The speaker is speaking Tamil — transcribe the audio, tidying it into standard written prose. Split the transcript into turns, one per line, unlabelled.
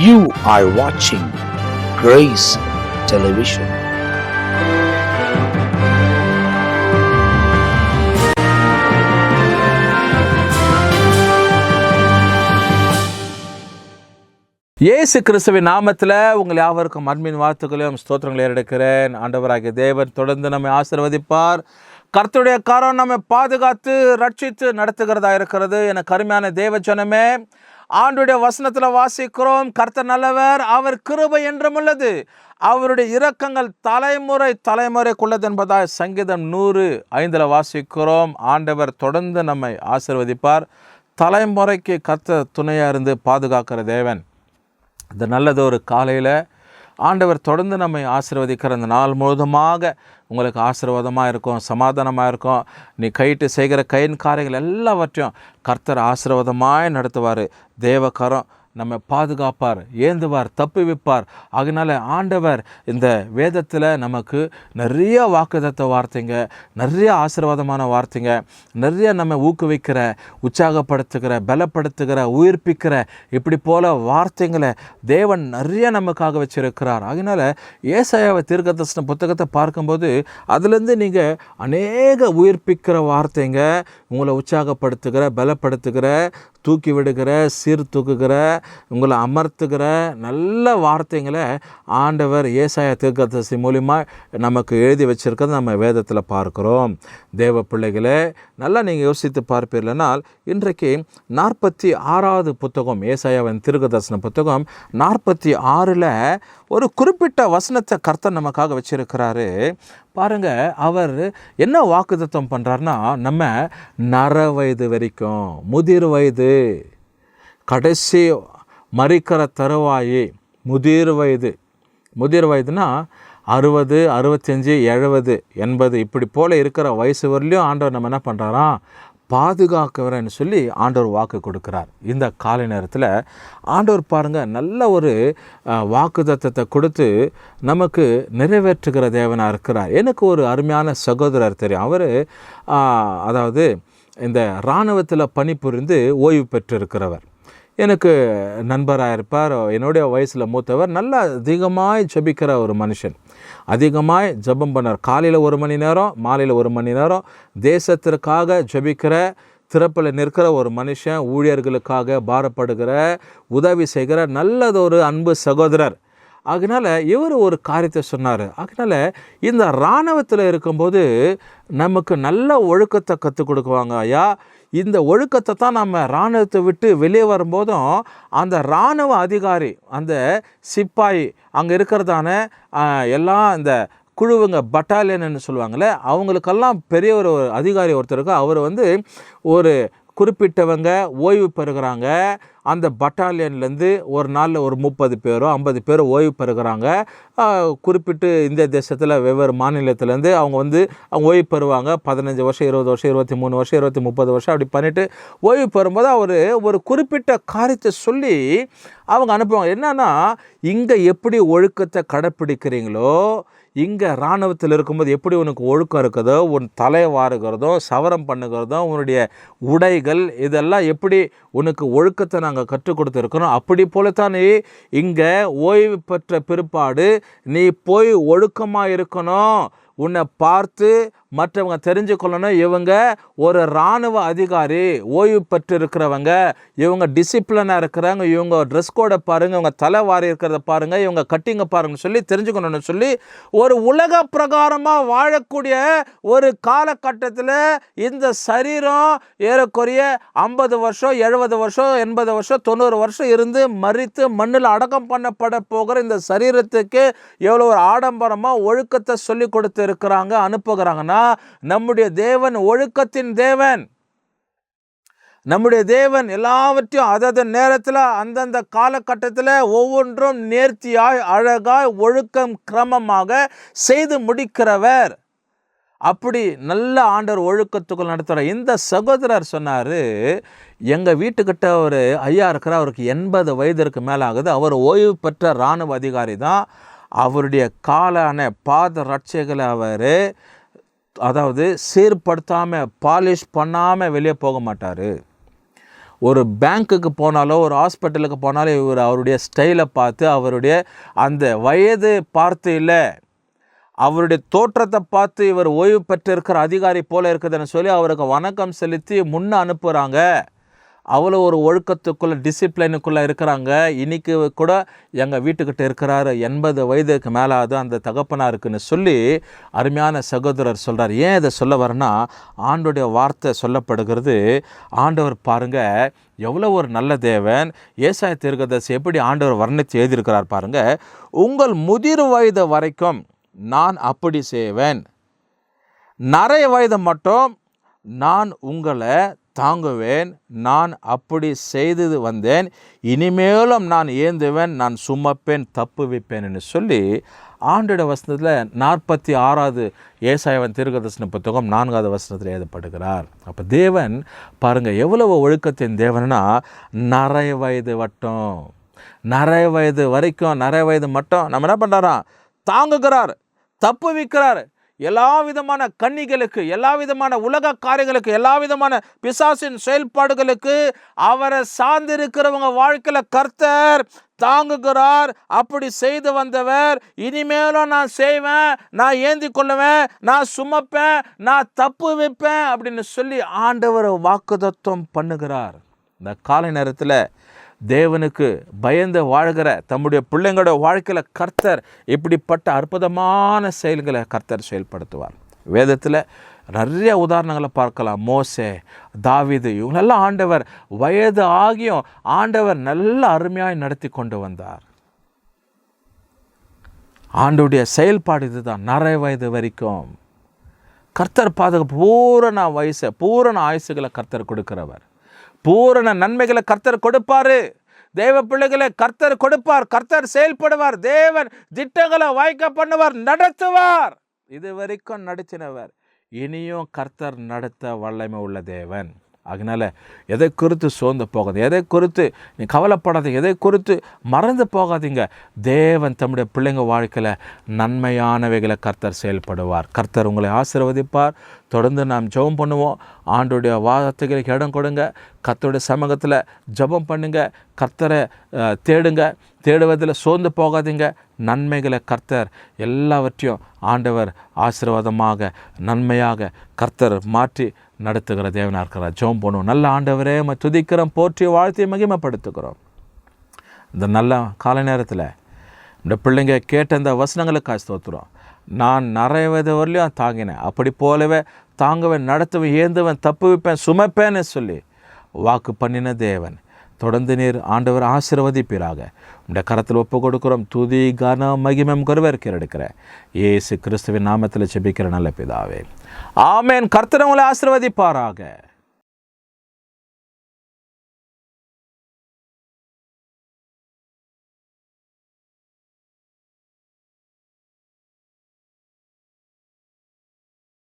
You are watching Grace Television.
இயேசு கிறிஸ்துவின் நாமத்தில் உங்கள் யாவருக்கும் அன்பின் வாழ்த்துக்களையும் ஸ்தோத்திரங்களை எடுக்கிறேன். ஆண்டவராகிய தேவன் தொடர்ந்து நம்மை ஆசீர்வதிப்பார். கர்த்தருடைய கரம் நம்மை பாதுகாத்து ரட்சித்து நடத்துகிறதா இருக்கிறது. என கருமையான தேவ ஜனமே, ஆண்டுடைய வசனத்தில் வாசிக்கிறோம், கர்த்தர் நல்லவர், அவர் கிருபை என்றும் உள்ளது, அவருடைய இரக்கங்கள் தலைமுறைக்குள்ளது என்பதாய் சங்கீதம் 105 வாசிக்கிறோம். ஆண்டவர் தொடர்ந்து நம்மை ஆசீர்வதிப்பார். தலைமுறைக்கு கர்த்தர் துணையாக இருந்து பாதுகாக்கிற தேவன். இந்த நல்லதொரு காலையில் ஆண்டவர் தொடர்ந்து நம்மை ஆசீர்வதிக்கிற அந்த நாள் முழுவதுமாக உங்களுக்கு ஆசீர்வாதமாக இருக்கும், சமாதானமாக இருக்கும். நீ கையிட்டு செய்கிற கையின் காரியங்கள் எல்லாவற்றையும் கர்த்தர் ஆசீர்வாதமாய் நடத்துவார். தேவகரம் நம்ம பாதுகாப்பார், ஏந்துவார், தப்புவிப்பார். அதனால் ஆண்டவர் இந்த வேதத்தில் நமக்கு நிறைய வாக்குத்தத்த வார்த்தைங்க, நிறைய ஆசீர்வாதமான வார்த்தைங்க, நிறைய நம்ம ஊக்குவிக்கிற, உற்சாகப்படுத்துகிற, பலப்படுத்துகிற, உயிர்ப்பிக்கிற இப்படி போல் வார்த்தைங்களை தேவன் நிறைய நமக்காக வச்சிருக்கிறார். அதனால் ஏசாயாவை தீர்க்கதரிசன புத்தகத்தை பார்க்கும்போது அதுலேருந்து நீங்கள் அநேக உயிர்ப்பிக்கிற வார்த்தைங்க, உங்களை உற்சாகப்படுத்துகிற, பலப்படுத்துகிற, தூக்கி விடுகிற, சீர்தூக்குகிற, உங்களை அமர்த்துகிற நல்ல வார்த்தைங்களை ஆண்டவர் ஏசாயா தீர்க்கதரிசி மூலிமா நமக்கு எழுதி வச்சிருக்கிறது நம்ம வேதத்தில் பார்க்குறோம். தேவ பிள்ளைகளே, நல்லா நீங்கள் யோசித்து பார்ப்பீர்கள்னால், இன்றைக்கு 46வது புத்தகம், ஏசாயாவின் தீர்க்கதரிசன புத்தகம் 46ல் ஒரு குறிப்பிட்ட வசனத்தை கர்த்தர் நமக்காக வச்சிருக்கிறாரு. பாருங்க, அவர் என்ன வாக்குத்தத்தம் பண்ணுறாருன்னா, நம்ம நர வயது வரைக்கும், முதிர் வயது, கடைசி மரிக்கிற தருவாயி, முதிர் வயதுனா 60, 65, 70, 80 இப்படி போல் இருக்கிற வயசு வரலையும் ஆண்டவர் நம்ம என்ன பண்ணுறாராம், பாதுகாக்கிறேன்னு சொல்லி ஆண்டவர் வாக்கு கொடுக்குறார். இந்த காலை நேரத்தில் ஆண்டவர் பாருங்கள், நல்ல ஒரு வாக்குத்தத்தத்தை கொடுத்து நமக்கு நிறைவேற்றுகிற தேவனாக இருக்கிறார். எனக்கு ஒரு அருமையான சகோதரர் தெரியும். அவர் அதாவது இந்த இராணுவத்தில் பணிபுரிந்து ஓய்வு பெற்றிருக்கிறவர். எனக்கு நண்பராக இருப்பார். என்னுடைய வயசில் மூத்தவர். நல்லா அதிகமாய் ஜெபிக்கிற ஒரு மனுஷன். அதிகமாய் ஜெபம் பண்ணார். காலையில் 1 மணி நேரம், மாலையில் 1 மணி நேரம் தேசத்திற்காக ஜெபிக்கிற, திறப்பில் நிற்கிற ஒரு மனுஷன். ஊழியர்களுக்காக பாரப்படுகிற, உதவி செய்கிற நல்லதொரு அன்பு சகோதரர். அதனால் இவர் ஒரு காரியத்தை சொன்னார். அதனால் இந்த இராணுவத்தில் இருக்கும்போது நமக்கு நல்ல ஒழுக்கத்தை கற்றுக் கொடுக்குவாங்க ஐயா. இந்த ஒழுக்கத்தை தான் நம்ம இராணுவத்தை விட்டு வெளியே வரும்போதும் அந்த இராணுவ அதிகாரி, அந்த சிப்பாய், அங்கே இருக்கிறதான எல்லாம் இந்த குழுவுங்க, பட்டாலியன்னு சொல்லுவாங்களே, அவங்களுக்கெல்லாம் பெரிய ஒரு அதிகாரி ஒருத்தருக்கு, அவர் ஒரு குறிப்பிட்டவங்க ஓய்வு பெறுகிறாங்க. அந்த பட்டாலியன்லேருந்து ஒரு நாளில் ஒரு 30 பேரோ 50 பேரோ ஓய்வு பெறுகிறாங்க. குறிப்பிட்டு இந்திய தேசத்தில் வெவ்வேறு மாநிலத்திலேருந்து அவங்க ஓய்வு பெறுவாங்க. 15 வருஷம், 20 வருஷம், 23 வருஷம், 20, 30 வருஷம் அப்படி பண்ணிவிட்டு ஓய்வு பெறும்போது அவர் ஒரு குறிப்பிட்ட காரியத்தை சொல்லி அவங்க அனுப்புவாங்க. என்னன்னா, இங்கே எப்படி ஒழுக்கத்தை கடைப்பிடிக்கிறீங்களோ, இங்கே இராணுவத்தில் இருக்கும்போது எப்படி உனக்கு ஒழுக்கம் இருக்குதோ, உன் தலை வாருகிறதோ, சவரம் பண்ணுகிறதோ, உன்னுடைய உடைகள், இதெல்லாம் எப்படி உனக்கு ஒழுக்கத்தை நாங்கள் கற்றுக் கொடுத்துருக்கிறோம், அப்படி போலத்தான் நீ இங்கே ஓய்வு பெற்ற பிற்பாடு நீ போய் ஒழுக்கமாக இருக்கணும். உன்னை பார்த்து மற்றவங்க தெரிஞ்சு கொள்ளணும், இவங்க ஒரு இராணுவ அதிகாரி, ஓய்வு பெற்று இருக்கிறவங்க, இவங்க டிசிப்ளினாக இருக்கிறாங்க, இவங்க ட்ரெஸ் கோடை பாருங்கள், இவங்க தலை வாரி இருக்கிறத பாருங்கள், இவங்க கட்டிங்க பாருங்கன்னு சொல்லி தெரிஞ்சுக்கணும்னு சொல்லி ஒரு உலக பிரகாரமாக வாழக்கூடிய ஒரு காலகட்டத்தில் இந்த சரீரம் ஏறக்குறைய 50 வருஷம், 70 வருஷம், 80 வருஷம், 90 வருஷம் இருந்து மரித்து மண்ணில் அடக்கம் பண்ணப்பட போகிற இந்த சரீரத்துக்கு எவ்வளோ ஒரு ஆடம்பரமாக ஒழுக்கத்தை சொல்லி கொடுத்து இருக்கிறாங்க, அனுப்புகிறாங்கன்னா, நம்முடைய தேவன் ஒழுக்கத்தின் தேவன். நம்முடைய தேவன் எல்லாவற்றையும் அதது நேரத்தில், அந்தந்த காலகட்டத்தில் ஒவ்வொன்றும் நேர்த்தியாய், அழகாய், ஒழுக்கம் கிரமமாக செய்து முடிக்கிறவர். அப்படி நல்ல ஆண்டவர் ஒழுக்கத்துக்குள் நடத்துகிறார். இந்த சகோதரர் சொன்னார், எங்கள் வீட்டுக்கிட்ட ஒரு ஐயா இருக்கிறார், அவருக்கு 80 வயதிற்கு மேலே ஆகுது. அவர் ஓய்வு பெற்ற இராணுவ அதிகாரி தான். அவருடைய காலான பாத ரட்சைகளை அவர் சீர்படுத்தாமல், பாலிஷ் பண்ணாமல் வெளியே போக மாட்டார். ஒரு பேங்க்குக்கு போனாலோ ஒரு ஹாஸ்பிட்டலுக்கு போனாலும் இவர் அவருடைய ஸ்டைலை பார்த்து, அவருடைய அந்த வயது பார்த்து இல்லை, அவருடைய தோற்றத்தை பார்த்து இவர் ஓய்வு பெற்றிருக்கிற அதிகாரி போல இருக்குதுன்னு சொல்லி அவருக்கு வணக்கம் செலுத்தி முன்ன அனுப்புகிறாங்க. அவ்வளோ ஒரு ஒழுக்கத்துக்குள்ளே டிசிப்ளினுக்குள்ளே இருக்கிறாங்க. இன்றைக்கி கூட எங்கள் வீட்டுக்கிட்ட இருக்கிறாரு, 80 வயதுக்கு மேலாவது அந்த தகப்பனாருக்குன்னு சொல்லி அருமையான சகோதரர் சொல்கிறார். ஏன் இதை சொல்ல வரேன்னா, ஆண்டோடைய வார்த்தை சொல்லப்படுகிறது. ஆண்டவர் பாருங்கள் எவ்வளோ ஒரு நல்ல தேவன். ஏசாயா தீர்க்கதரிசி எப்படி ஆண்டவர் வர்ணித்து எழுதியிருக்கிறார் பாருங்கள். உங்கள் முதிர் வயது வரைக்கும் நான் அப்படி செய்வேன், நிறைய வயது மட்டும் நான் உங்களை தாங்குவேன், நான் அப்படி செய்து வந்தேன், இனிமேலும் நான் ஏந்துவேன், நான் சுமப்பேன், தப்புவிப்பேன்னு சொல்லி ஆண்டோட வசனத்தில் 46வது ஏசாயாவின் தீர்க்கதரிசன புத்தகம் 4வது வசனத்தில் எழுதப்படுகிறார். அப்போ தேவன் பாருங்கள் எவ்வளவு ஒழுக்கத்தின் தேவன்னா, நிறைய வயது வட்டம், நிறைய வயது வரைக்கும், நிறைய வயது மட்டும் நம்ம என்ன பண்ணுறாராம், தாங்குகிறார், தப்புவிக்கிறார். எல்லா விதமான கன்னிகளுக்கு, எல்லா விதமான உலக காரியங்களுக்கு, எல்லா விதமான பிசாசின் செயல்பாடுகளுக்கு அவரை சார்ந்திருக்கிறவங்க வாழ்க்கையில் கர்த்தர் தாங்குகிறார். அப்படி செய்து வந்தவர் இனிமேலும் நான் செய்வேன், நான் ஏந்தி கொள்ளுவேன், நான் சுமப்பேன், நான் தப்பு வைப்பேன் அப்படின்னு சொல்லி ஆண்டவர் வாக்குத்தத்தம் பண்ணுகிறார். இந்த காலை நேரத்தில் தேவனுக்கு பயந்து வாழ்கிற தம்முடைய பிள்ளைங்களோட வாழ்க்கையில் கர்த்தர் இப்படிப்பட்ட அற்புதமான செயல்களை கர்த்தர் செயல்படுத்துவார். வேதத்தில் நிறைய உதாரணங்களை பார்க்கலாம். மோசே, தாவீது, இவங்களெல்லாம் ஆண்டவர் வயது ஆகியும் ஆண்டவர் நல்ல அருமையாய் நடத்தி கொண்டு வந்தார். ஆண்டவருடைய செயல்பாடு இதுதான். நிறைய வயது வரைக்கும் கர்த்தர் பாதுகாப்பு, பூரண ஆயுசுகளை கர்த்தர் கொடுக்கிறவர், பூரண நன்மைகளை கர்த்தர் கொடுப்பாரு. தேவ பிள்ளைகளை கர்த்தர் கொடுப்பார், கர்த்தர் செயல்படுவார், தேவன் திட்டங்களை வாய்க்க பண்ணுவார், நடத்துவார். இது வரைக்கும் நடத்தினவர், இனியும் கர்த்தர் நடத்த வல்லமை உள்ள தேவன். அதனால் எதை குறித்து சோர்ந்து போகாது, எதை குறித்து நீ கவலைப்படாத, எதை குறித்து மறந்து போகாதீங்க. தேவன் தம்முடைய பிள்ளைங்க வாழ்க்கையில் நன்மையானவைகளை கர்த்தர் செயல்படுவார். கர்த்தர் உங்களை ஆசீர்வதிப்பார். தொடர்ந்து நாம் ஜெபம் பண்ணுவோம். ஆண்டோடைய வார்த்தைகளுக்கு இடம் கொடுங்க. கர்த்தருடைய சமூகத்தில் ஜெபம் பண்ணுங்க. கர்த்தரை தேடுங்க. தேடுவதில் சோர்ந்து போகாதீங்க. நன்மைகளை கர்த்தர் எல்லாவற்றையும் ஆண்டவர் ஆசீர்வாதமாக நன்மையாக கர்த்தர் மாற்றி நடத்துகிற தேவனாக இருக்கிறார். ஜெபம் பண்ணுவோம். நல்ல ஆண்டவரே துதிக்கிறோம், போற்றி வாழ்த்தி மகிமைப்படுத்துகிறோம். இந்த நல்ல காலை நேரத்தில் இந்த பிள்ளைங்க கேட்ட இந்த வசனங்களுக்காக ஸ்தோத்திரம். நான் நிறைய வயது வரலையும் தாங்கினேன், அப்படி போலவே தாங்குவேன், நடத்துவேன், ஏந்துவேன், தப்பு வைப்பேன், சுமைப்பேன்னு சொல்லி வாக்கு பண்ணின தேவன். தொடர்ந்து நீர் ஆண்டவர் ஆசீர்வதிப்பீராக. உடைய கரத்தில் ஒப்பு கொடுக்கிறோம். துதி கனம் மகிமம் கருவேற்கிற எடுக்கிற இயேசு கிறிஸ்துவின் நாமத்தில் ஜெபிக்கிற நல்ல பிதாவே, ஆமென். கர்த்தர் உங்களை ஆசீர்வதிப்பாராக.